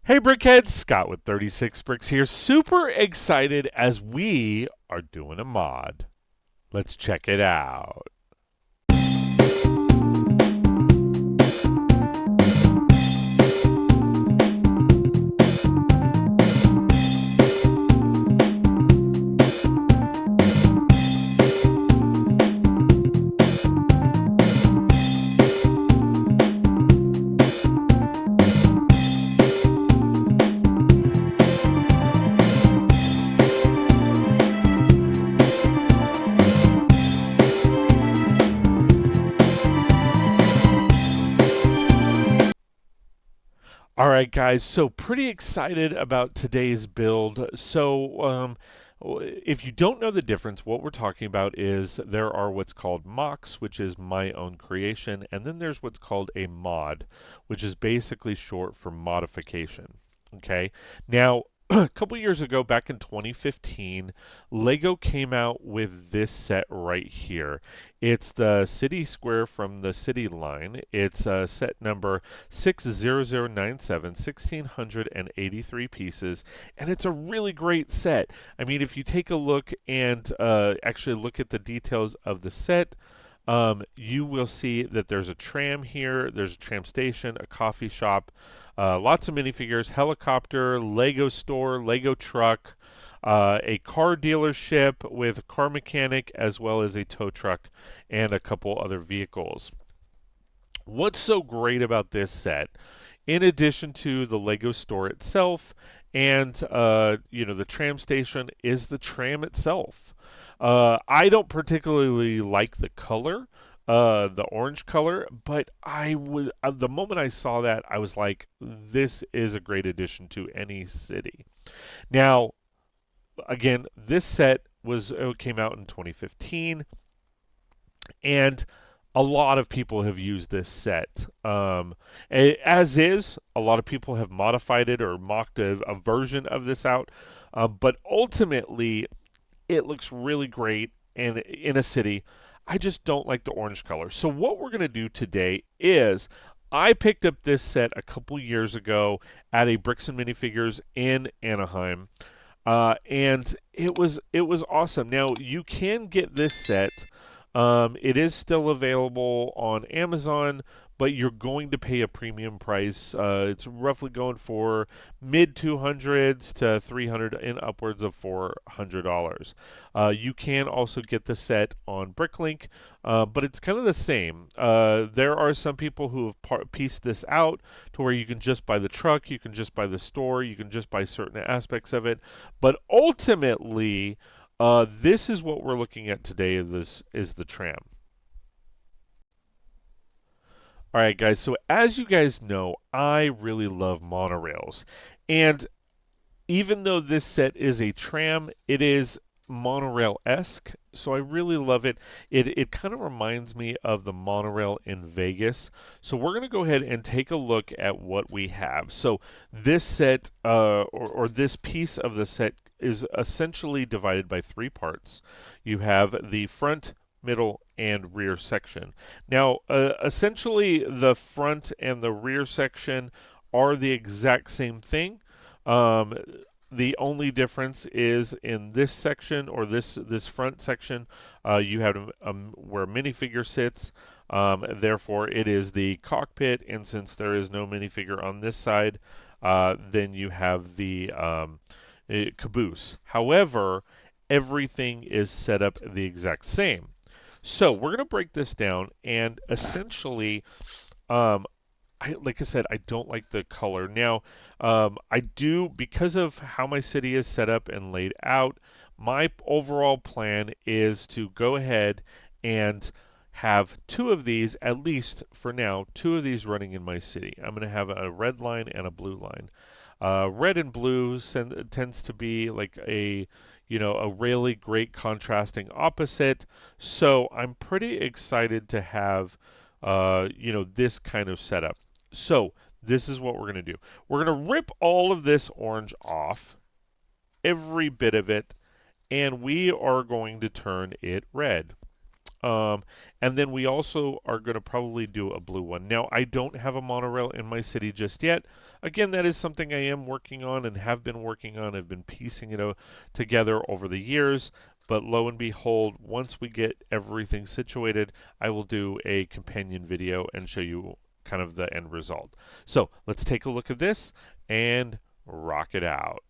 Hey Brickheads, Scott with 36 Bricks here. Super excited as we are doing a mod. Let's check it out. All right, guys, so pretty excited about today's build. If you don't know the difference, what we're talking about is there are what's called mocks, which is my own creation, and then there's what's called a mod, which is basically short for modification. Okay, now a couple years ago, back in 2015, Lego came out with this set right here. It's the city square from the city line. It's set number 60097, 1,683 pieces, and it's a really great set. I mean, if you take a look and actually look at the details of the set, you will see that there's a tram here, there's a tram station, a coffee shop, lots of minifigures, helicopter, Lego store, Lego truck, a car dealership with a car mechanic, as well as a tow truck and a couple other vehicles. What's so great about this set, in addition to the Lego store itself and the tram station, is the tram itself. I don't particularly like the color, the orange color, but I was the moment I saw that, I was like, this is a great addition to any city. Now, again, this set was came out in 2015, and a lot of people have used this set. As is, a lot of people have modified it or mocked a version of this out, but ultimately, it looks really great and in a city. I just don't like the orange color. So what we're going to do today is I picked up this set a couple years ago at a Brix and Minifigures in Anaheim. And it was awesome. Now you can get this set. It is still available on Amazon, but you're going to pay a premium price. It's roughly going for mid 200s to 300 and upwards of $400. You can also get the set on Bricklink, but it's kind of the same. There are some people who have pieced this out to where you can just buy the truck, you can just buy the store, you can just buy certain aspects of it, but ultimately, this is what we're looking at today. This is the tram. All right, guys. So as you guys know, I really love monorails, and even though this set is a tram, it is monorail-esque. So I really love it. It kind of reminds me of the monorail in Vegas. So we're going to go ahead and take a look at what we have. So this set, or this piece of the set, is essentially divided by three parts. You have the front, middle, and rear section. Now, essentially, the front and the rear section are the exact same thing. Um, the only difference is in this section, or this front section, you have where a minifigure sits. Therefore, it is the cockpit, and since there is no minifigure on this side, then you have the caboose. However, everything is set up the exact same. So we're going to break this down, and essentially, um, like I said, I don't like the color. Now, I do, because of how my city is set up and laid out, my overall plan is to go ahead and have two of these, at least for now, two of these running in my city. I'm going to have a red line and a blue line. Red and blue tends to be like a really great contrasting opposite. So I'm pretty excited to have, this kind of setup. So this is what we're going to do. We're going to rip all of this orange off, every bit of it, and we are going to turn it red. And then we also are going to probably do a blue one. Now, I don't have a monorail in my city just yet. Again, that is something I am working on and have been working on. I've been piecing it together over the years. But lo and behold, once we get everything situated, I will do a companion video and show you kind of the end result. So let's take a look at this and rock it out.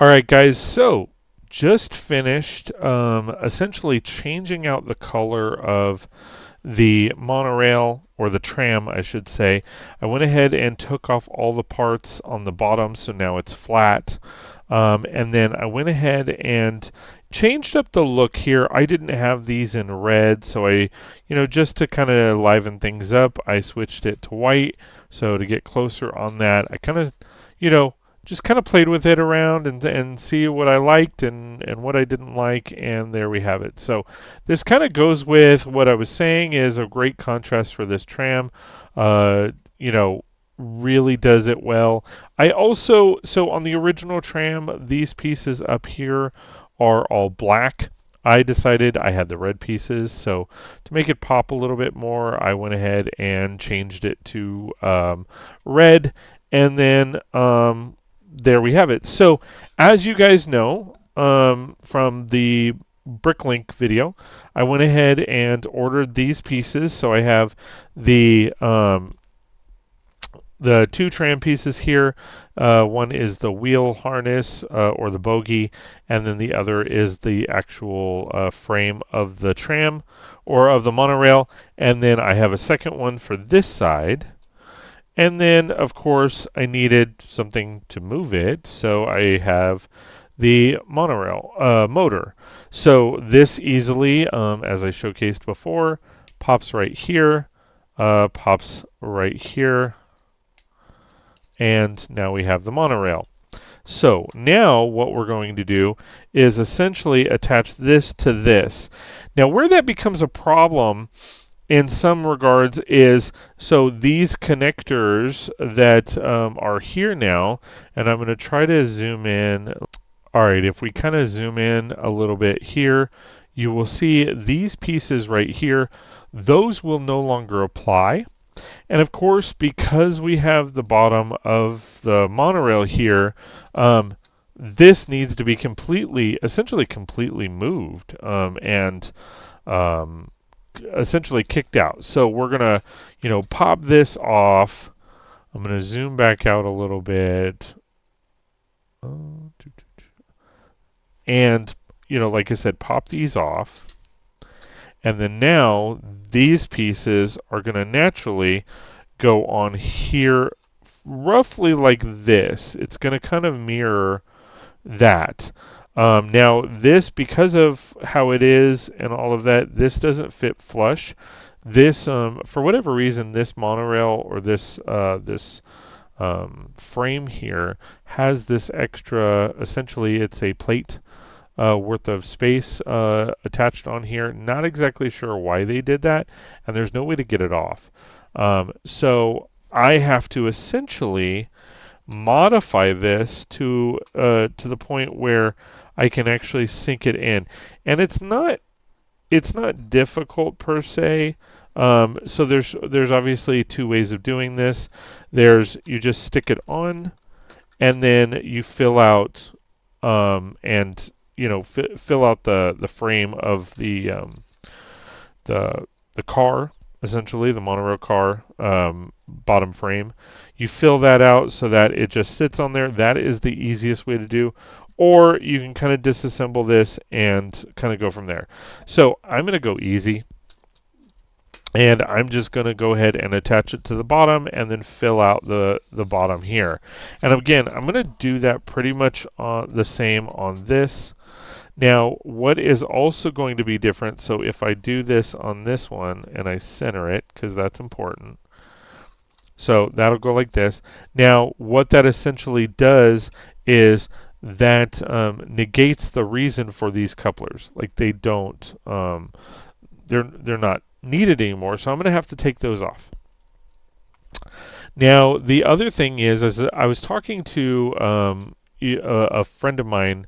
All right, guys, so just finished essentially changing out the color of the monorail, or the tram, I should say. I went ahead and took off all the parts on the bottom, so now it's flat. And then I went ahead and changed up the look here. I didn't have these in red, so just to kind of liven things up, I switched it to white. So to get closer on that, I kind of, just kind of played with it around and see what I liked and what I didn't like, and there we have it. So this kind of goes with what I was saying is a great contrast for this tram. Really does it well. I also, so on the original tram, these pieces up here are all black. I decided I had the red pieces, so to make it pop a little bit more, I went ahead and changed it to red, and then there we have it. So as you guys know from the Bricklink video, I went ahead and ordered these pieces. So I have the two tram pieces here. One is the wheel harness or the bogie, and then the other is the actual frame of the tram or of the monorail. And then I have a second one for this side. And then, of course, I needed something to move it, so I have the monorail motor. So this easily, as I showcased before, pops right here, pops right here, and now we have the monorail. So now what we're going to do is essentially attach this to this. Now where that becomes a problem in some regards is, so these connectors that are here now, and I'm going to try to zoom in. All right, if we kind of zoom in a little bit here, you will see these pieces right here, those will no longer apply. And of course, because we have the bottom of the monorail here, this needs to be essentially completely moved and essentially kicked out. So we're gonna, pop this off. I'm gonna zoom back out a little bit, and like I said, pop these off. And then now these pieces are gonna naturally go on here, roughly like this. It's gonna kind of mirror that. Now this, because of how it is and all of that, this doesn't fit flush. This, for whatever reason, this monorail or this frame here has this extra, essentially it's a plate worth of space attached on here. Not exactly sure why they did that, and there's no way to get it off. So I have to essentially modify this to the point where I can actually sink it in, and it's not difficult per se. So there's obviously two ways of doing this. You just stick it on, and then you fill out and fill out the frame of the car, essentially the monorail car bottom frame. You fill that out so that it just sits on there. That is the easiest way to do. Or you can kind of disassemble this and kind of go from there. So I'm going to go easy. And I'm just going to go ahead and attach it to the bottom and then fill out the bottom here. And again, I'm going to do that pretty much the same on this. Now, what is also going to be different, so if I do this on this one and I center it, because that's important, So that'll go like this. Now, what that essentially does is that negates the reason for these couplers. Like they don't, they're not needed anymore. So I'm going to have to take those off. Now, the other thing is, as I was talking to a friend of mine,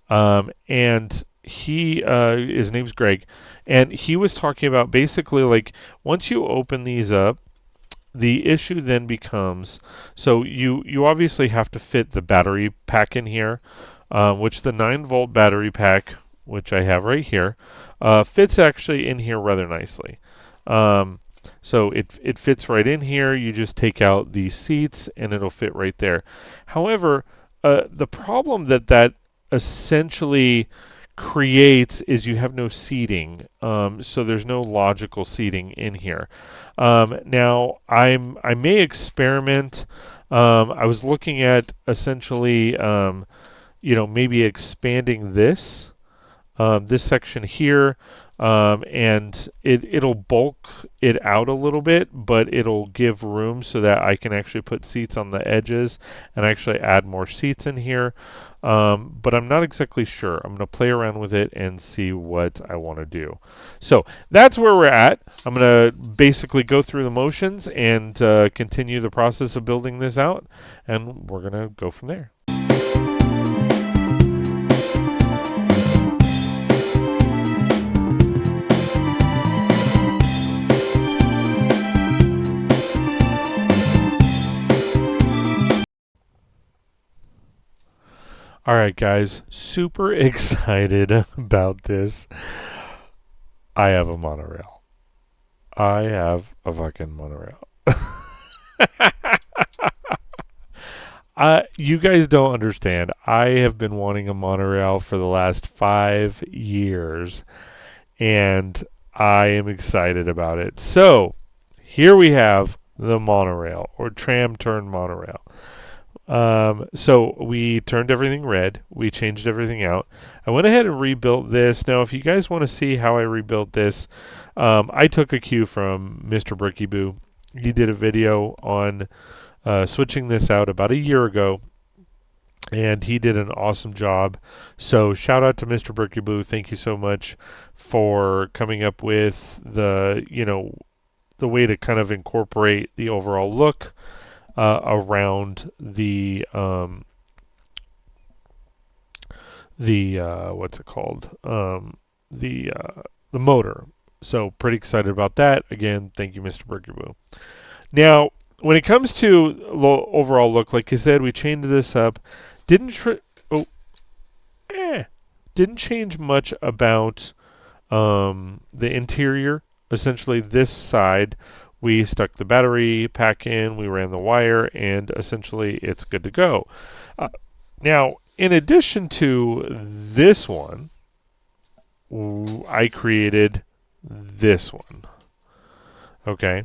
and his name's Greg, and he was talking about basically like once you open these up, the issue then becomes, so you obviously have to fit the battery pack in here, which the 9-volt battery pack, which I have right here, fits actually in here rather nicely. So it fits right in here. You just take out the seats and it'll fit right there. However, the problem that essentially creates is you have no seating. So there's no logical seating in here. Now I may experiment. I was looking at essentially maybe expanding this section here, and it'll bulk it out a little bit, but it'll give room so that I can actually put seats on the edges and actually add more seats in here. But I'm not exactly sure. I'm going to play around with it and see what I want to do. So that's where we're at. I'm going to basically go through the motions and continue the process of building this out, and we're going to go from there. Alright guys, super excited about this. I have a monorail. I have a fucking monorail. You guys don't understand. I have been wanting a monorail for the last 5 years, and I am excited about it. So, here we have the monorail, or tram turned monorail. So we turned everything red. We changed everything out. I went ahead and rebuilt this. Now, if you guys want to see how I rebuilt this, I took a cue from Mr. Bricky Boo. He did a video on switching this out about a year ago, and he did an awesome job. So shout out to Mr. Bricky Boo. Thank you so much for coming up with the way to kind of incorporate the overall look around the what's it called, the motor. So pretty excited about that. Again, thank you, Mr. Burger Boo. Now, when it comes to overall look, like I said, we changed this up. Didn't change much about the interior. Essentially, this side, we stuck the battery pack in, we ran the wire, and essentially it's good to go. Now, in addition to this one, I created this one. Okay.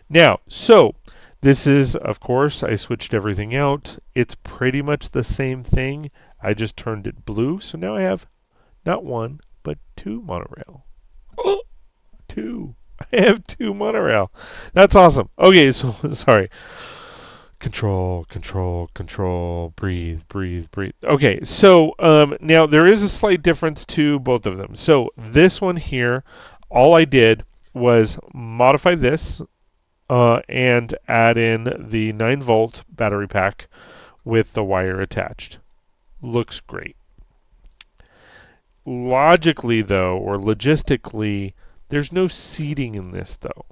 Now, so this is, of course, I switched everything out. It's pretty much the same thing. I just turned it blue. So now I have not one, but 2 monorail. Oh, 2. I have 2 monorail. That's awesome. Okay, so sorry. Control. Breathe. Okay, so now there is a slight difference to both of them. So this one here, all I did was modify this and add in the 9-volt battery pack with the wire attached. Looks great. Logically, though, or logistically, there's no seating in this, though.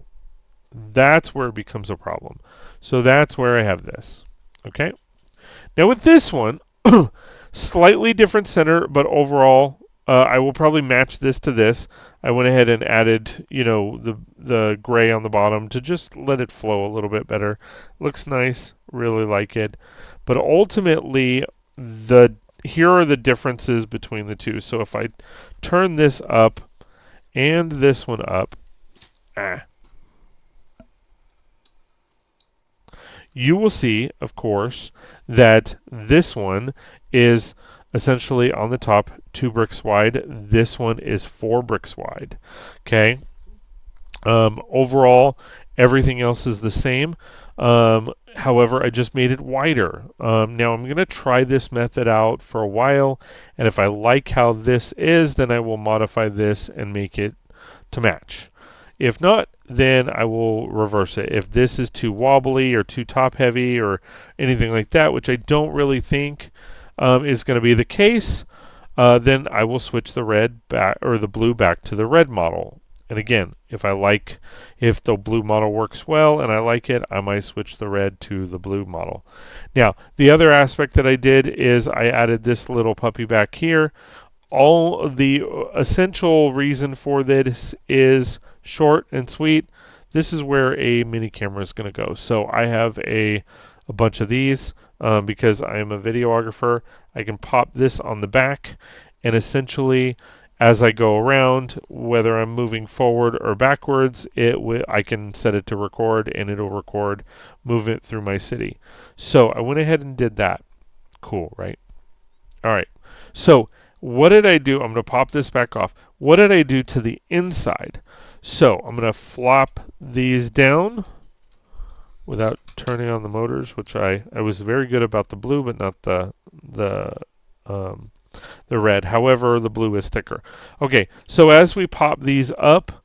That's where it becomes a problem. So that's where I have this. Okay? Now with this one, slightly different center, but overall, I will probably match this to this. I went ahead and added, the gray on the bottom to just let it flow a little bit better. Looks nice. Really like it. But ultimately, here are the differences between the two. So if I turn this up, and this one up, you will see, of course, that this one is essentially on the top 2 bricks wide. This one is 4 bricks wide. Okay. Overall, everything else is the same. However, I just made it wider. Now I'm going to try this method out for a while, and if I like how this is, then I will modify this and make it to match. If not, then I will reverse it. If this is too wobbly or too top heavy or anything like that, which I don't really think is going to be the case, then I will switch the red back or the blue back to the red model. And again, if the blue model works well and I like it, I might switch the red to the blue model. Now, the other aspect that I did is I added this little puppy back here. All the essential reason for this is short and sweet. This is where a mini camera is going to go. So I have a bunch of these because I am a videographer. I can pop this on the back, and essentially as I go around, whether I'm moving forward or backwards, I can set it to record, and it'll record movement through my city. So I went ahead and did that. Cool, right? All right. So what did I do? I'm going to pop this back off. What did I do to the inside? So I'm going to flop these down without turning on the motors, which I was very good about the blue, but not the red. However, the blue is thicker. Okay, so as we pop these up,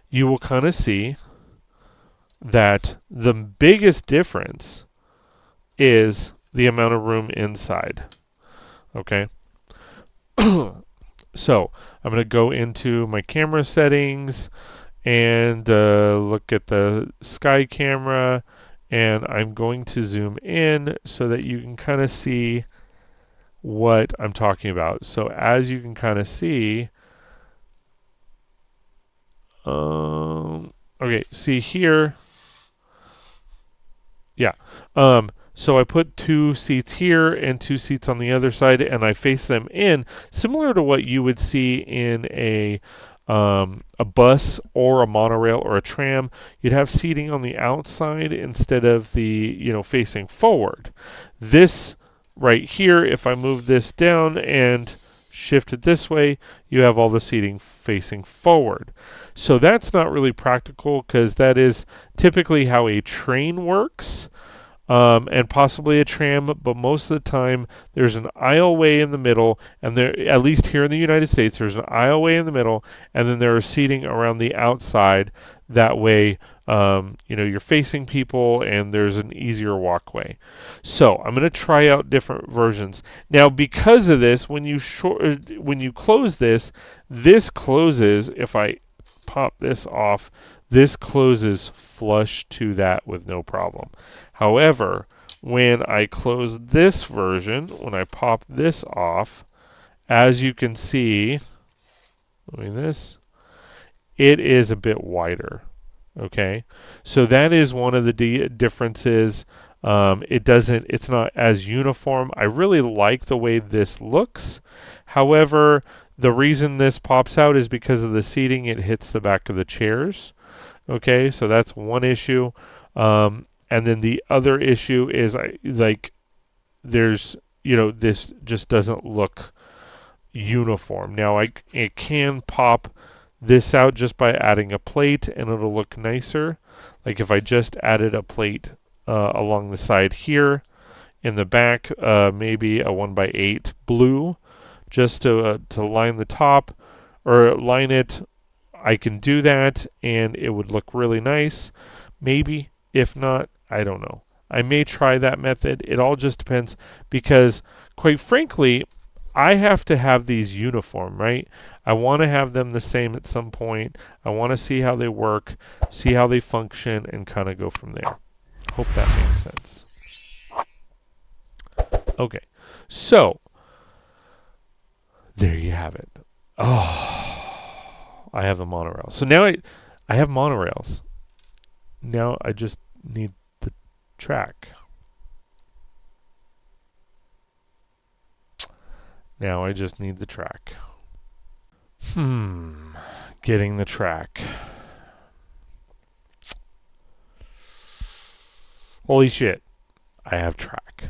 you will kind of see that the biggest difference is the amount of room inside. Okay. So I'm going to go into my camera settings and look at the sky camera, and I'm going to zoom in so that you can kind of see what I'm talking about. So as you can kind of see, okay, see here, yeah. So I put 2 seats here and 2 seats on the other side, and I face them in, similar to what you would see in a bus or a monorail or a tram. You'd have seating on the outside instead of the facing forward. This right here, if I move this down and shift it this way, you have all the seating facing forward. So that's not really practical because that is typically how a train works. And possibly a tram, but most of the time there's an aisleway in the middle, and there, at least here in the United States, there's an aisleway in the middle, and then there is seating around the outside. That way, you're facing people, and there's an easier walkway. So I'm going to try out different versions. Now, because of this, when you close this, this closes. If I pop this off, this closes flush to that with no problem. However, when I close this version, when I pop this off, as you can see, this, it is a bit wider. Okay, so that is one of the differences. It's not as uniform. I really like the way this looks. However, the reason this pops out is because of the seating. It hits the back of the chairs. Okay, so that's one issue. And then the other issue is this just doesn't look uniform. Now it can pop this out just by adding a plate, and it'll look nicer. Like if I just added a plate along the side here in the back, maybe a 1x8 blue, just to line the top or line it. I can do that, and it would look really nice. Maybe. If not, I don't know. I may try that method. It all just depends because, quite frankly, I have to have these uniform, right? I want to have them the same at some point. I want to see how they work, see how they function, and kind of go from there. Hope that makes sense. Okay, so there you have it. Oh, I have the monorail. So now I have monorails. Now I just need the track. Now I just need the track. Getting the track. Holy shit. I have track.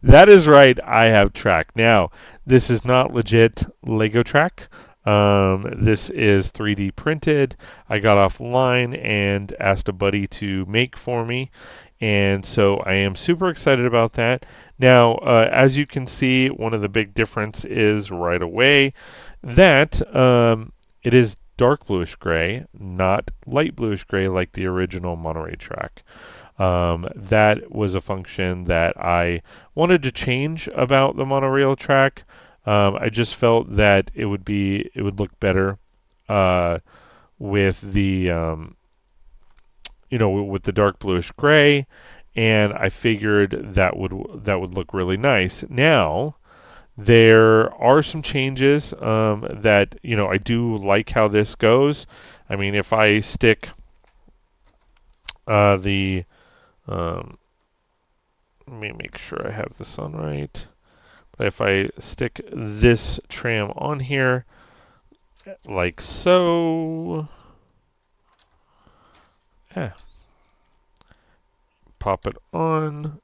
That is right. I have track. Now, this is not legit Lego track. This is 3D printed. I got offline and asked a buddy to make for me. And so I am super excited about that. Now, as you can see, one of the big difference is right away that it is dark bluish gray, not light bluish gray like the original Monorail track. That was a function that I wanted to change about the monorail track. I just felt that it would look better with the with the dark bluish gray, and I figured that would look really nice. Now there are some changes that I do like how this goes. I mean, if I stick the let me make sure I have this on right. But if I stick this tram on here, like so, pop it on,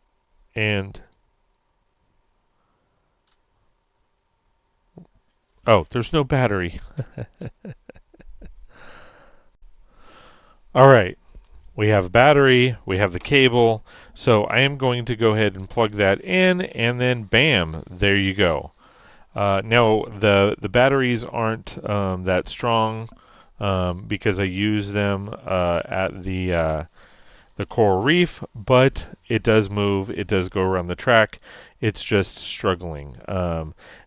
and oh, there's no battery. All right. We have a battery, we have the cable, so I am going to go ahead and plug that in, and then bam, there you go. Now the batteries aren't that strong because I use them at the coral reef, but it does move. It does go around the track. It's just struggling.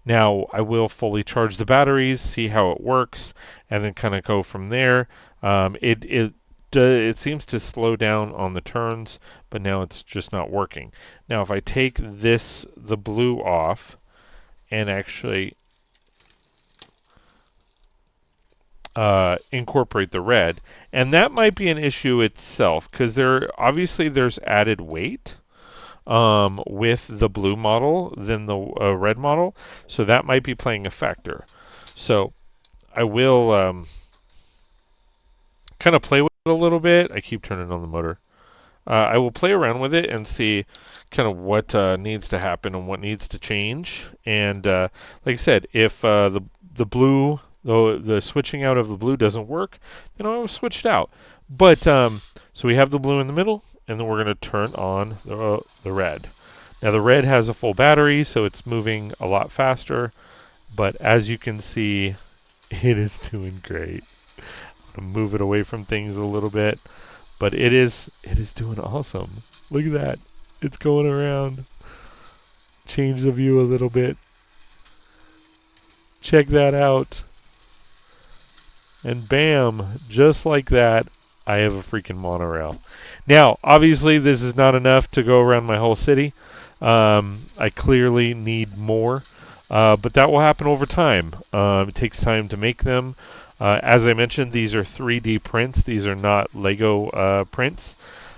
Now I will fully charge the batteries, see how it works, and then kind of go from there. It seems to slow down on the turns, but now it's just not working. Now if I take the blue off and actually incorporate the red, and that might be an issue itself because there's added weight with the blue model than the red model, so that might be playing a factor. So I will kind of play with it a little bit. I keep turning on the motor. I will play around with it and see kind of what needs to happen and what needs to change. And like I said, if the switching out of the blue doesn't work, then I'll switch it out. But so we have the blue in the middle, and then we're going to turn on the red. Now the red has a full battery, so it's moving a lot faster. But as you can see, it is doing great. I'm gonna move it away from things a little bit, but it is doing awesome. Look at that. It's going around. Change the view a little bit. Check that out. And bam, just like that, I have a freaking monorail. Now, obviously, this is not enough to go around my whole city. I clearly need more, but that will happen over time. It takes time to make them. As I mentioned, these are 3D prints. These are not Lego prints.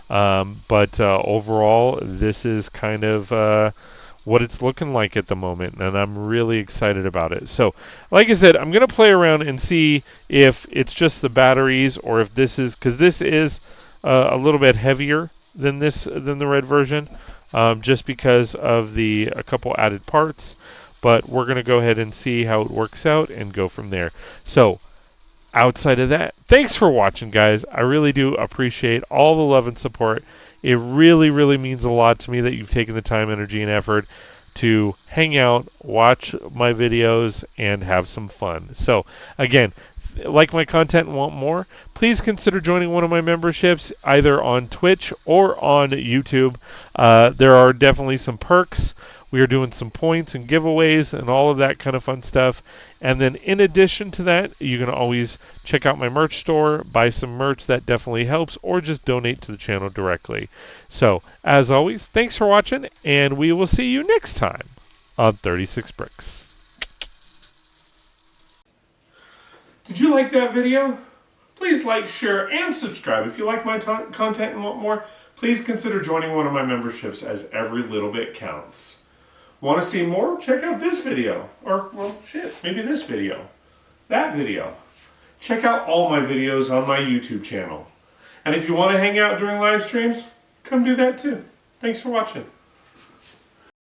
But overall, this is kind of what it's looking like at the moment, and I'm really excited about it. So, like I said, I'm going to play around and see if it's just the batteries or if this is, because this is a little bit heavier than the red version, just because of a couple added parts. But we're going to go ahead and see how it works out and go from there. So, outside of that, thanks for watching, guys. I really do appreciate all the love and support. It really, really means a lot to me that you've taken the time, energy, and effort to hang out, watch my videos, and have some fun. So, again, like my content and want more, please consider joining one of my memberships, either on Twitch or on YouTube. There are definitely some perks. We are doing some points and giveaways and all of that kind of fun stuff. And then in addition to that, you can always check out my merch store, buy some merch. That definitely helps, or just donate to the channel directly. So, as always, thanks for watching, and we will see you next time on 36 Brix. Did you like that video? Please like, share, and subscribe. If you like my content and want more, please consider joining one of my memberships, as every little bit counts. Want to see more? Check out this video. Or, well, shit, maybe this video. That video. Check out all my videos on my YouTube channel. And if you want to hang out during live streams, come do that too. Thanks for watching.